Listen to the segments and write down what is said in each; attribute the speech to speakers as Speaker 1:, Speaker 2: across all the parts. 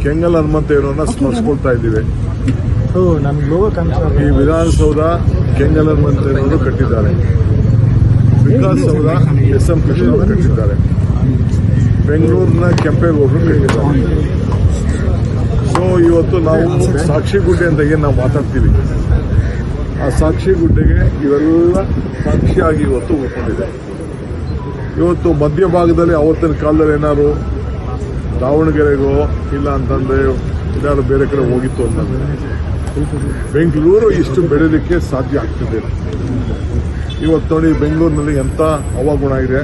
Speaker 1: ಕೆಂಗಲ್ ಹನುಮಂತೇವರನ್ನ ಸ್ಮರಿಸ್ಕೊಳ್ತಾ ಇದ್ದೀವಿ. ಈ ವಿಧಾನಸೌಧ ಕೆಂಗಲ್ ಹನುಮಂತೇವರು ಕಟ್ಟಿದ್ದಾರೆ. ವಿಕಾಸಸೌಧ SM ಕೃಷ್ಣ ಅವರು ಕಟ್ಟಿದ್ದಾರೆ. ಬೆಂಗಳೂರಿನ ಕೆಂಪೇಗೌಡರು ಕಟ್ಟಿದ್ದಾರೆ. ಸೊ ಇವತ್ತು ನಾವು ಸಾಕ್ಷಿ ಗುಡ್ಡೆ ಅಂತ ಏನು ನಾವು ಮಾತಾಡ್ತೀವಿ, ಆ ಸಾಕ್ಷಿ ಗುಡ್ಡೆಗೆ ಇವೆಲ್ಲ ಸಾಕ್ಷಿಯಾಗಿ ಇವತ್ತು ಉಳ್ಕೊಂಡಿದೆ. ಇವತ್ತು ಮಧ್ಯಭಾಗದಲ್ಲಿ ಅವತ್ತಿನ ಕಾಲದಲ್ಲಿ ಏನಾದ್ರು ದಾವಣಗೆರೆಗೋ ಇಲ್ಲ ಅಂತಂದ್ರೆ ಏನಾದ್ರು ಬೇರೆ ಕಡೆ ಹೋಗಿತ್ತು ಅಂತಂದ್ರೆ ಬೆಂಗಳೂರು ಇಷ್ಟು ಬೆಳೆಯಲಿಕ್ಕೆ ಸಾಧ್ಯ ಆಗ್ತಿದೆ. ಇವತ್ತು ನೋಡಿ ಬೆಂಗಳೂರಿನಲ್ಲಿ ಎಂಥ ಹವಾಗುಣ ಇದೆ,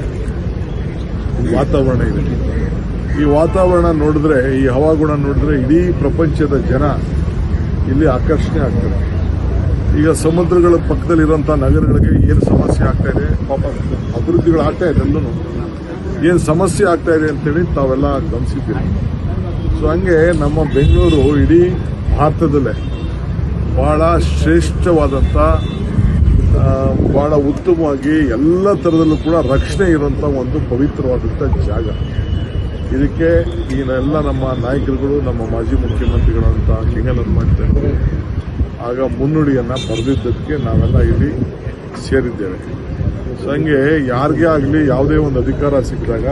Speaker 1: ವಾತಾವರಣ ಇದೆ. ಈ ವಾತಾವರಣ ನೋಡಿದ್ರೆ, ಈ ಹವಾಗುಣ ನೋಡಿದ್ರೆ ಇಡೀ ಪ್ರಪಂಚದ ಜನ ಇಲ್ಲಿ ಆಕರ್ಷಣೆ ಆಗ್ತಾರೆ. ಈಗ ಸಮುದ್ರಗಳ ಪಕ್ಕದಲ್ಲಿರುವಂಥ ನಗರಗಳಿಗೆ ಏನು ಸಮಸ್ಯೆ ಆಗ್ತಾ ಇದೆ, ಪಾಪ ಅಭಿವೃದ್ಧಿಗಳಾಗ್ತಾ ಇದೆ, ಎಲ್ಲೂ ಏನು ಸಮಸ್ಯೆ ಆಗ್ತಾ ಇದೆ ಅಂತೇಳಿ ತಾವೆಲ್ಲ ಗಮನಿಸಿದ್ದೀರಿ. ಸೊ ಹಂಗೆ ನಮ್ಮ ಬೆಂಗಳೂರು ಇಡೀ ಭಾರತದಲ್ಲೇ ಬಹಳ ಶ್ರೇಷ್ಠವಾದಂಥ, ಬಹಳ ಉತ್ತಮವಾಗಿ ಎಲ್ಲ ಥರದಲ್ಲೂ ಕೂಡ ರಕ್ಷಣೆ ಇರುವಂಥ ಒಂದು ಪವಿತ್ರವಾದಂಥ ಜಾಗ. ಇದಕ್ಕೆ ಈಗೆಲ್ಲ ನಮ್ಮ ನಾಯಕರುಗಳು, ನಮ್ಮ ಮಾಜಿ ಮುಖ್ಯಮಂತ್ರಿಗಳಂತ ಕೆಂಗಲ್ ಹನುಮಂತೇವರು ಆಗ ಮುನ್ನುಡಿಯನ್ನು ಬರೆದಿದ್ದಕ್ಕೆ ನಾವೆಲ್ಲ ಇಲ್ಲಿ ಸೇರಿದ್ದೇವೆ. ಸೊ ಹಂಗೆ ಯಾರಿಗೇ ಆಗಲಿ ಯಾವುದೇ ಒಂದು ಅಧಿಕಾರ ಸಿಕ್ಕಿದಾಗ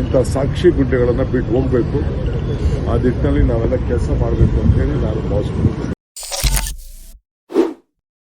Speaker 1: ಇಂಥ ಸಾಕ್ಷಿ ಗುಡ್ಡೆಗಳನ್ನು ಬಿಟ್ಟು ಹೋಗಬೇಕು. ಆ ನಿಟ್ಟಿನಲ್ಲಿ ನಾವೆಲ್ಲ ಕೆಲಸ ಮಾಡಬೇಕು ಅಂತೇಳಿ ನಾನು ಭಾವಿಸ್ತೀನಿ.